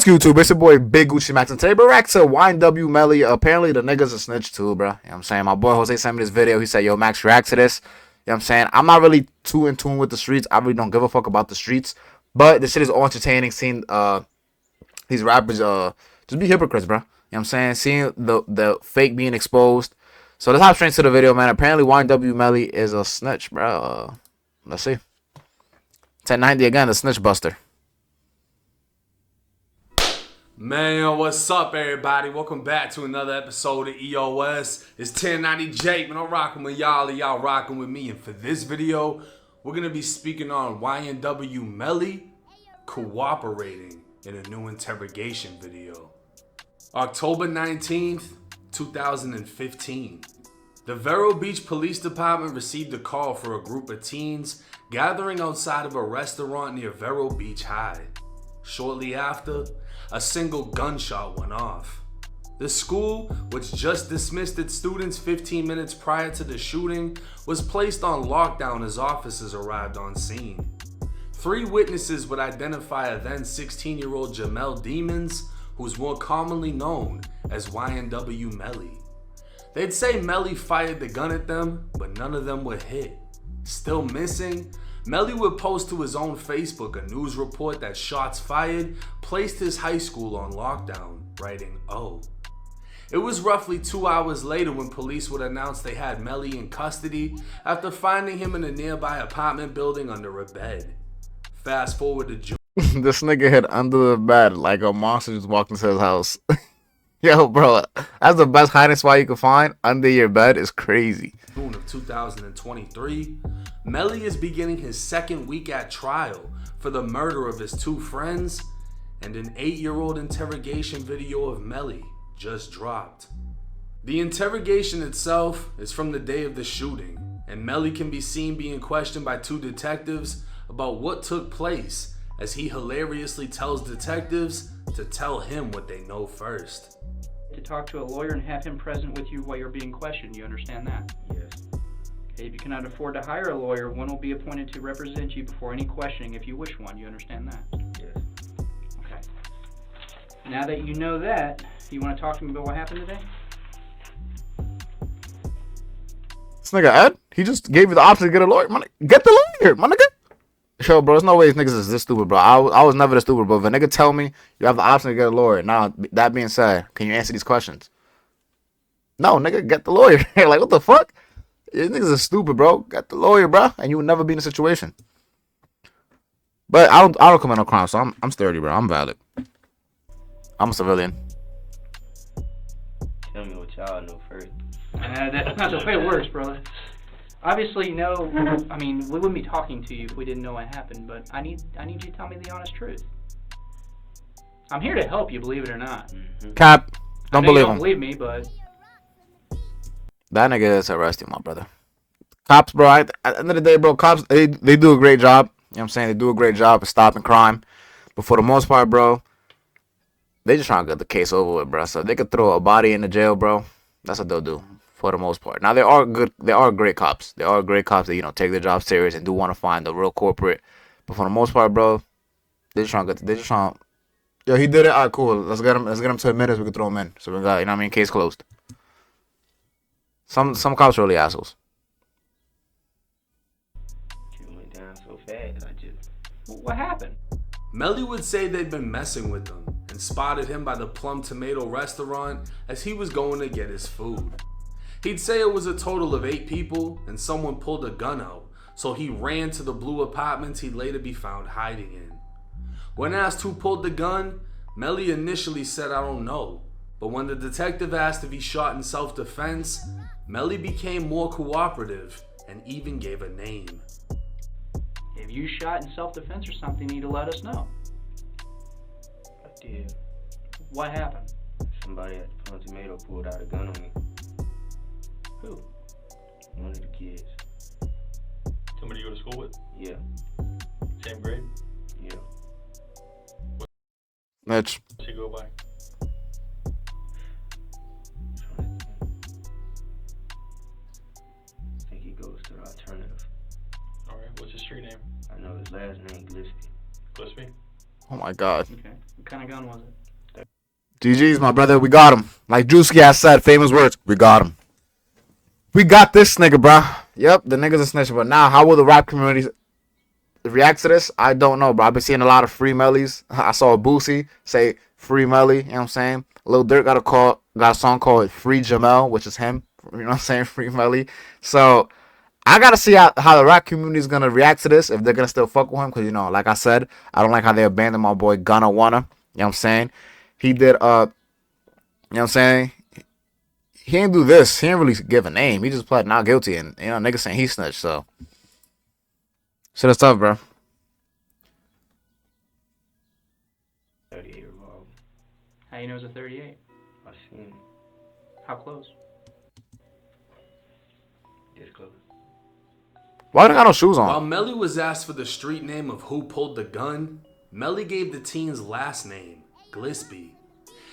What's good, YouTube? It's your boy Big Gucci Max, and today we're back to YNW Melly. Apparently the nigga's a snitch too, bro. You know what I'm saying? My boy Jose sent me this video. He said, yo, Max, react to this. You know what I'm saying? I'm not really too in tune with the streets. I really don't give a fuck about the streets. But this shit is all entertaining. Seeing these rappers just be hypocrites, bro. You know what I'm saying? Seeing the fake being exposed. So let's hop straight to the video, man. Apparently YNW Melly is a snitch, bro. Let's see. 1090 again, the snitch buster. Man, what's up, everybody? Welcome back to another episode of EOS. It's 1090 Jake, man. I'm rocking with y'all, and y'all rocking with me. And for this video, we're going to be speaking on YNW Melly cooperating in a new interrogation video. October 19th, 2015. The Vero Beach Police Department received a call for a group of teens gathering outside of a restaurant near Vero Beach High. Shortly after, a single gunshot went off. The school, which just dismissed its students 15 minutes prior to the shooting, was placed on lockdown as officers arrived on scene. 3 witnesses would identify a then 16-year-old Jamel Demons, who's more commonly known as YNW Melly. They'd say Melly fired the gun at them, but none of them were hit. Still missing, Melly would post to his own Facebook a news report that shots fired placed his high school on lockdown, writing, "Oh." It was roughly 2 hours later when police would announce they had Melly in custody after finding him in a nearby apartment building under a bed. Fast forward to June. This nigga hid under the bed like a monster just walked into his house. Yo, bro, that's the best hiding spot you can find. Under your bed is crazy. June of 2023, Melly is beginning his second week at trial for the murder of his 2 friends, and an 8-year-old interrogation video of Melly just dropped. The interrogation itself is from the day of the shooting, and Melly can be seen being questioned by 2 detectives about what took place, as he hilariously tells detectives to tell him what they know first. To talk to a lawyer and have him present with you while you're being questioned. You understand that? Yes. Okay, if you cannot afford to hire a lawyer, one will be appointed to represent you before any questioning if you wish one. You understand that? Yes. Okay. Now that you know that, you want to talk to me about what happened today? This nigga Ed, he just gave you the option to get a lawyer. Get the lawyer, my nigga. Yo, bro, there's no way these niggas is this stupid, bro. I was never this stupid, bro. If a nigga tell me you have the option to get a lawyer, now, that being said, can you answer these questions? No, nigga, get the lawyer. Like, what the fuck? These niggas are stupid, bro. Get the lawyer, bro, and you will never be in a situation. But I don't commit no crime, so I'm sturdy, bro. I'm valid. I'm a civilian. Tell me what y'all know first. That's not the way it works, brother. Obviously, no. I mean, we wouldn't be talking to you if we didn't know what happened. But I need you to tell me the honest truth. I'm here to help you, believe it or not. Cap, don't believe him. Don't believe me, but that nigga is arresting my brother. Cops, bro. At the end of the day, bro, cops they do a great job. You know what I'm saying? They do a great job of stopping crime. But for the most part, bro, they just trying to get the case over with, bro. So if they could throw a body in the jail, bro, that's what they'll do. For the most part. Now, they are great cops. They are great cops that, you know, take their job serious and do want to find the real culprit. But for the most part, bro, they just trying to yo, he did it. All right, cool. Let's get him to admit it. We can throw him in. So we got, you know what I mean? Case closed. Some cops are really assholes. It went down so fast. what happened? Melly would say they'd been messing with him and spotted him by the Plum Tomato restaurant as he was going to get his food. He'd say it was a total of 8 people and someone pulled a gun out, so he ran to the blue apartments he'd later be found hiding in. When asked who pulled the gun, Melly initially said, "I don't know." But when the detective asked if he shot in self-defense, Melly became more cooperative and even gave a name. If you shot in self-defense or something, you need to let us know. I did. What happened? Somebody at the Plum Tomato pulled out a gun on me. Who? One of the kids. Somebody you go to school with? Yeah. Same grade? Yeah. Mitch. What's he go by? I think he goes to the alternative. Alright, what's his street name? I know his last name, Gillespie. Gillespie? Oh my God. Okay. What kind of gun was it? GG's, my brother. We got him. Like Drewski has said, famous words. We got him. We got this nigga, bro. Yep, the nigga's a snitch. But now, how will the rap community react to this? I don't know, bro. I've been seeing a lot of free Mellys. I saw Boosie say free Melly. You know what I'm saying? Lil Durk got a song called Free Jamel, which is him. You know what I'm saying? Free Melly. So I gotta see how the rap community is gonna react to this. If they're gonna still fuck with him, because like I said, I don't like how they abandoned my boy Gunna Wanna. You know what I'm saying? He did you know what I'm saying? He ain't do this. He ain't really give a name. He just pled not guilty, and niggas saying he snitched. So shit is tough, bro. 38 revolver. How you know it's a 38? I seen it. How close? This close. Why they got no shoes While on? Melly was asked for the street name of who pulled the gun, Melly gave the teen's last name, Gillespie.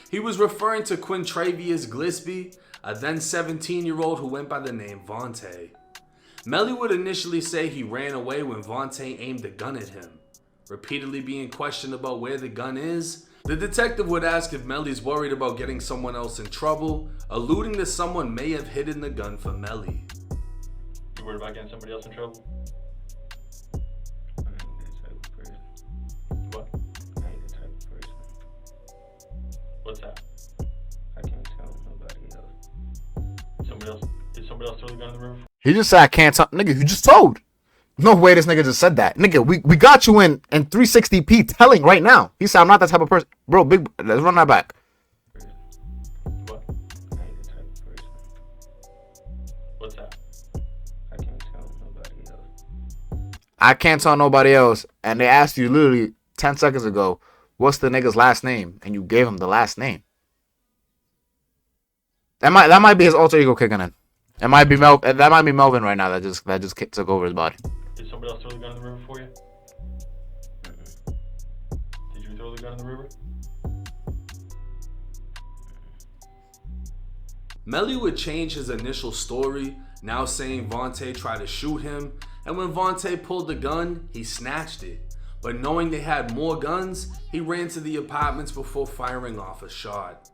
He was referring to Quintravious Gillespie, a then 17-year-old who went by the name Vontae. Melly would initially say he ran away when Vontae aimed a gun at him. Repeatedly being questioned about where the gun is, the detective would ask if Melly's worried about getting someone else in trouble, alluding that someone may have hidden the gun for Melly. You worried about getting somebody else in trouble? I ain't that type of person. What? I ain't that type of person. What's that? I can't tell nobody else. Somebody else? Did somebody else throw the gun in the river? He just said I can't tell. Nigga, you just told. No way this nigga just said that. Nigga, we got you in 360p telling right now. He said I'm not that type of person. Bro, let's run that back. What? I ain't that type of person. What's that? I can't tell nobody else. I can't tell nobody else. And they asked you literally 10 seconds ago, what's the nigga's last name? And you gave him the last name. That might be his alter ego kicking in. That might be Melvin right now that just took over his body. Did somebody else throw the gun in the river for you? Did you throw the gun in the river? Melly would change his initial story, now saying Vontae tried to shoot him, and when Vontae pulled the gun, he snatched it. But knowing they had more guns, he ran to the apartments before firing off a shot.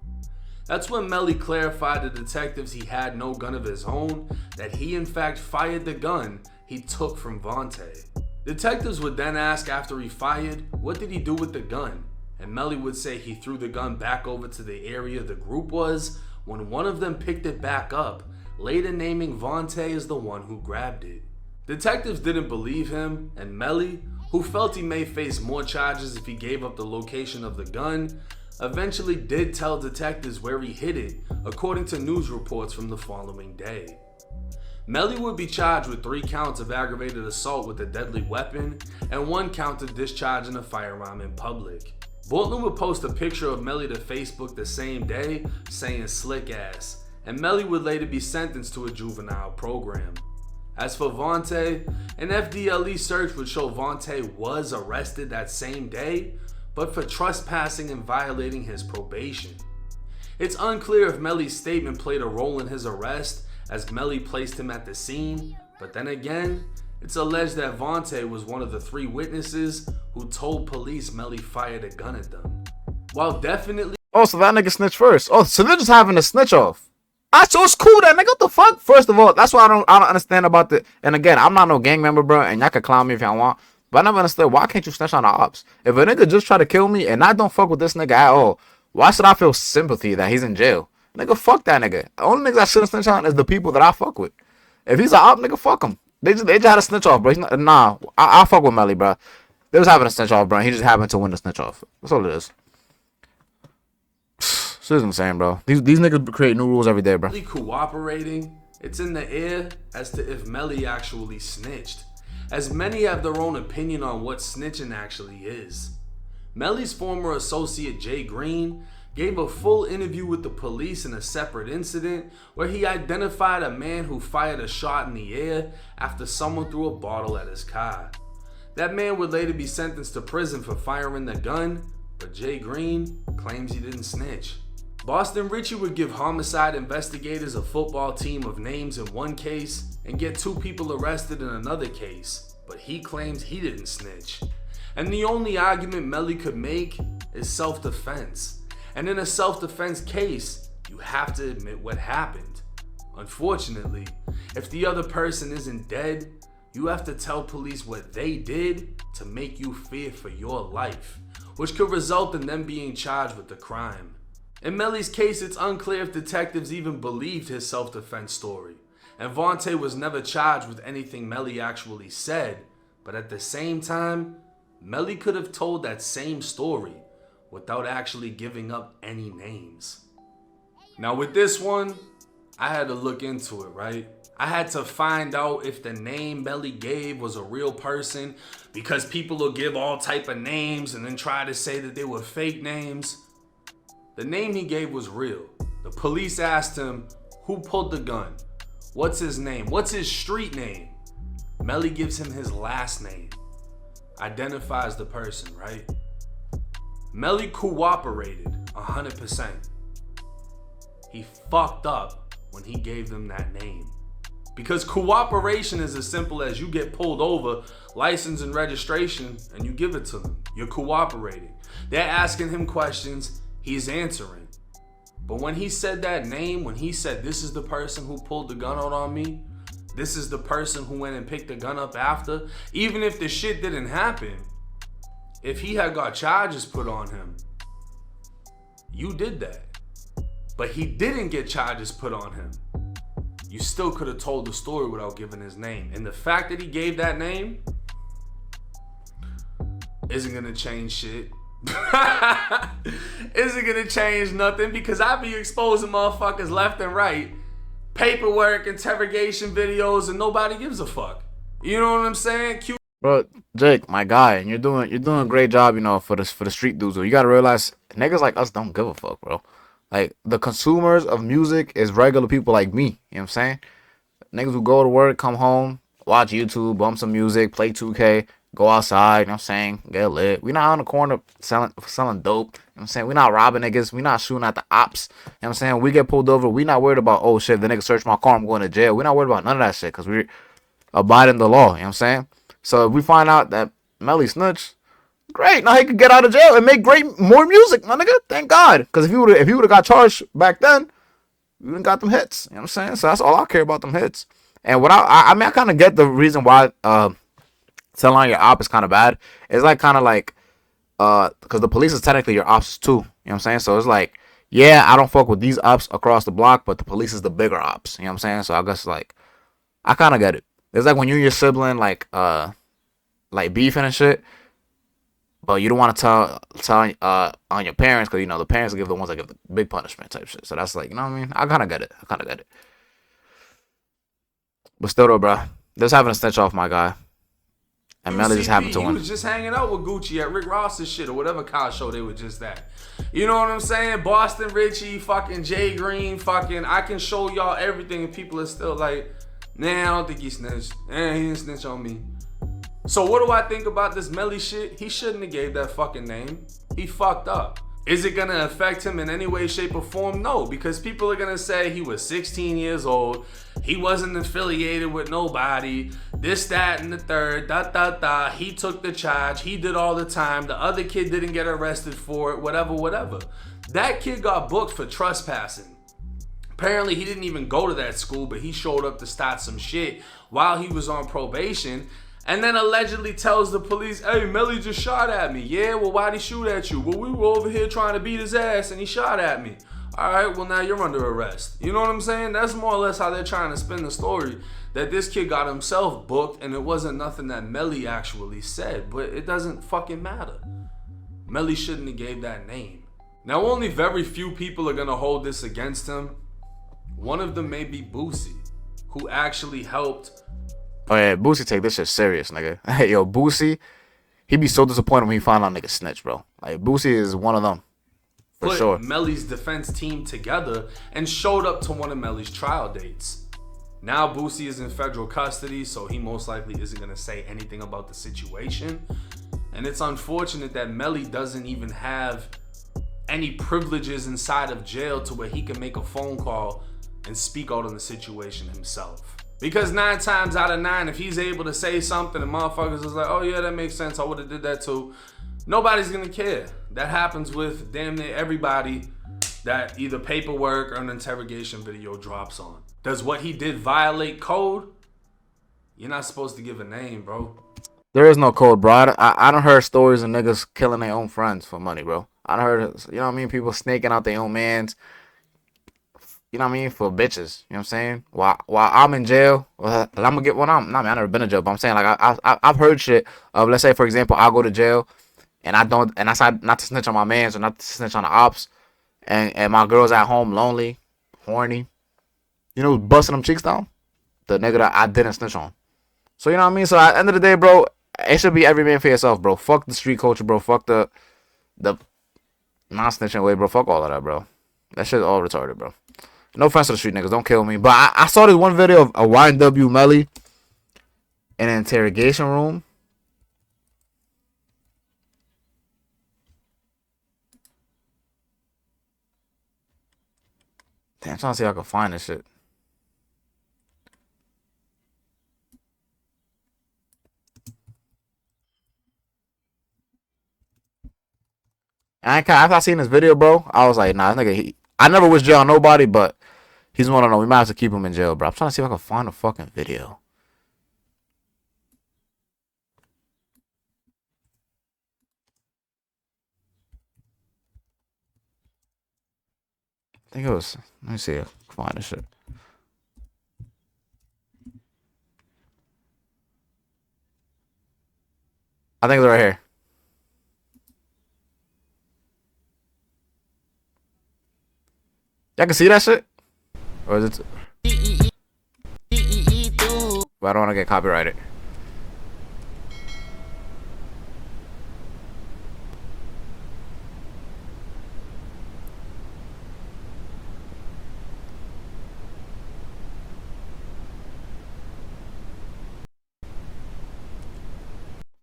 That's when Melly clarified to detectives he had no gun of his own, that he in fact fired the gun he took from Vontae. Detectives would then ask after he fired, what did he do with the gun? And Melly would say he threw the gun back over to the area the group was, when one of them picked it back up, later naming Vontae as the one who grabbed it. Detectives didn't believe him, and Melly, who felt he may face more charges if he gave up the location of the gun, eventually did tell detectives where he hid it, according to news reports from the following day. Melly would be charged with 3 counts of aggravated assault with a deadly weapon and 1 count of discharging a firearm in public. Bortland would post a picture of Melly to Facebook the same day, saying slick ass, and Melly would later be sentenced to a juvenile program. As for Vontae, an FDLE search would show Vontae was arrested that same day, but for trespassing and violating his probation. It's unclear if Melly's statement played a role in his arrest, as Melly placed him at the scene, but then again, it's alleged that Vontae was one of the 3 witnesses who told police Melly fired a gun at them. While definitely... Oh, so that nigga snitched first. Oh, so they're just having a snitch off. Alright, so it's cool then, nigga. What the fuck? First of all, that's why I don't understand about the... And again, I'm not no gang member, bro, and y'all can clown me if y'all want. But I never understood, why can't you snitch on the ops? If a nigga just try to kill me and I don't fuck with this nigga at all, why should I feel sympathy that he's in jail? Nigga, fuck that nigga. The only niggas I shouldn't snitch on is the people that I fuck with. If he's an op, nigga, fuck him. They just had a snitch off, bro. I fuck with Melly, bro. They was having a snitch off, bro. He just happened to win the snitch off. That's all it is. This is insane, bro. These niggas create new rules every day, bro. cooperating, it's in the air as to if Melly actually snitched, as many have their own opinion on what snitching actually is. Melly's former associate Jay Green gave a full interview with the police in a separate incident where he identified a man who fired a shot in the air after someone threw a bottle at his car. That man would later be sentenced to prison for firing the gun, but Jay Green claims he didn't snitch. Boston Richie would give homicide investigators a football team of names in one case and get 2 people arrested in another case, but he claims he didn't snitch. And the only argument Melly could make is self-defense. And in a self-defense case, you have to admit what happened. Unfortunately, if the other person isn't dead, you have to tell police what they did to make you fear for your life, which could result in them being charged with the crime. In Melly's case, it's unclear if detectives even believed his self-defense story, and Vontae was never charged with anything Melly actually said, but at the same time, Melly could have told that same story without actually giving up any names. Now with this one, I had to look into it, right? I had to find out if the name Melly gave was a real person, because people will give all type of names and then try to say that they were fake names. The name he gave was real. The police asked him, who pulled the gun? What's his name? What's his street name? Melly gives him his last name. Identifies the person, right? Melly cooperated 100%. He fucked up when he gave them that name. Because cooperation is as simple as you get pulled over, license and registration, and you give it to them. You're cooperating. They're asking him questions, he's answering. But when he said that name, when he said, this is the person who pulled the gun out on me, this is the person who went and picked the gun up after, even if the shit didn't happen, if he had got charges put on him, you did that. But he didn't get charges put on him. You still could have told the story without giving his name. And the fact that he gave that name isn't gonna change shit. Isn't gonna change nothing, because I be exposing motherfuckers left and right, paperwork, interrogation videos, and nobody gives a fuck. You know what I'm saying? Bro, Jake, my guy, and you're doing a great job, you know, for the street dudes. You gotta realize niggas like us don't give a fuck, bro. Like, the consumers of music is regular people like me. You know what I'm saying? Niggas who go to work, come home, watch YouTube, bump some music, play 2K, go outside, you know what I'm saying? Get lit. We not on the corner selling dope. You know what I'm saying? We not robbing niggas. We not shooting at the ops. You know what I'm saying? We get pulled over. We not worried about, oh shit, the nigga searched my car, I'm going to jail. We not worried about none of that shit, because we abiding the law. You know what I'm saying? So if we find out that Melly snitched, great. Now he could get out of jail and make more music, my nigga. Thank God. Because if he would have got charged back then, we wouldn't got them hits. You know what I'm saying? So that's all I care about, them hits. And what I mean, I kind of get the reason why telling on your op is kind of bad. It's like kind of like because the police is technically your ops too. You know what I'm saying? So it's like, yeah, I don't fuck with these ops across the block, but the police is the bigger ops. You know what I'm saying? So I guess like I kind of get it. It's like when you and your sibling like beefing and shit, but you don't want to tell on your parents, because you know the parents will give the ones that give the big punishment type shit. So that's like, you know what I mean? I kind of get it. But still though, bro, this having a snitch off my guy, and Melly just happened to win. He was just hanging out with Gucci at Rick Ross's shit or whatever car show they were just at. You know what I'm saying? Boston Richie, fucking Jay Green, fucking I can show y'all everything, and people are still like, nah, I don't think he snitched. He didn't snitch on me. So what do I think about this Melly shit? He shouldn't have gave that fucking name. He fucked up. Is it gonna affect him in any way, shape, or form? No, because people are gonna say he was 16 years old, he wasn't affiliated with nobody, this, that, and the third, he took the charge, he did all the time, the other kid didn't get arrested for it, whatever. That kid got booked for trespassing. Apparently he didn't even go to that school, but he showed up to start some shit while he was on probation. And then allegedly tells the police, hey, Melly just shot at me. Yeah, well, why'd he shoot at you? Well, we were over here trying to beat his ass and he shot at me. All right, well, now you're under arrest. You know what I'm saying? That's more or less how they're trying to spin the story, that this kid got himself booked and it wasn't nothing that Melly actually said. But it doesn't fucking matter. Melly shouldn't have gave that name. Now, only very few people are going to hold this against him. One of them may be Boosie, who actually helped. Oh yeah, Boosie take this shit serious, nigga. Hey, yo, Boosie, he be so disappointed when he find out niggas snitch, bro. Like, Boosie is one of them, for put sure. Melly's defense team together and showed up to one of Melly's trial dates. Now Boosie is in federal custody, so he most likely isn't gonna say anything about the situation. And it's unfortunate that Melly doesn't even have any privileges inside of jail to where he can make a phone call and speak out on the situation himself. Because 9 times out of 9, if he's able to say something and motherfuckers is like, oh yeah, that makes sense, I would have did that too, nobody's gonna care. That happens with damn near everybody that either paperwork or an interrogation video drops on. Does what he did violate code? You're not supposed to give a name, bro. There is no code, bro. I done heard stories of niggas killing their own friends for money, bro. I done heard, you know what I mean, people snaking out their own mans, you know what I mean, for bitches. You know what I'm saying? While I'm in jail, well, I'm gonna get one. I never been in jail, but I'm saying like I've heard shit of, let's say for example, I go to jail and I decide not to snitch on my mans or not to snitch on the ops, and my girl's at home lonely, horny, you know, busting them cheeks down. The nigga that I didn't snitch on. So you know what I mean? So at the end of the day, bro, it should be every man for yourself, bro. Fuck the street culture, bro. Fuck the non-snitching way, bro. Fuck all of that, bro. That shit's all retarded, bro. No offense to the street niggas, don't kill me. But I saw this one video of a YNW Melly in an interrogation room. Damn, I'm trying to see if I can find this shit. After I seen this video, bro, I was like, nah, this nigga, I never wish jail on nobody, but he's one of them. We might have to keep him in jail, bro. I'm trying to see if I can find a fucking video. I think it was, let me see if I can find this shit. I think it's right here. Y'all can see that shit? Or is it? But I don't want to get copyrighted.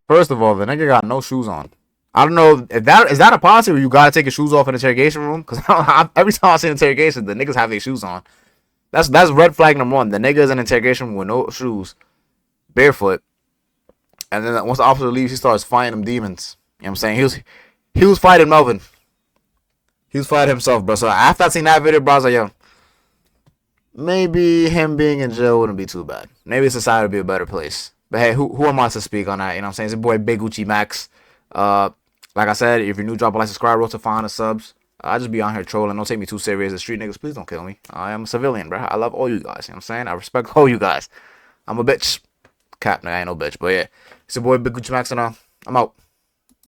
First of all, the nigga got no shoes on. I don't know if that is that a policy where you gotta take your shoes off in the interrogation room. Because every time I see an interrogation, the niggas have their shoes on. That's red flag number one. The niggas in interrogation room with no shoes, barefoot, and then once the officer leaves, he starts fighting them demons. You know what I'm saying? He was fighting Melvin. He was fighting himself, bro. So after I seen that video, bro, I was like, yo, maybe him being in jail wouldn't be too bad. Maybe society would be a better place. But hey, who am I to speak on that? You know what I'm saying? It's your boy Big Gucci Max. Like I said, if you're new, drop a like, subscribe, roll to 500 subs. I just be on here trolling. Don't take me too serious. The street niggas, please don't kill me. I am a civilian, bro. I love all you guys. You know what I'm saying? I respect all you guys. I'm a bitch. Cap, nigga, I ain't no bitch. But yeah, it's your boy Big Gucci Max, and I'm out.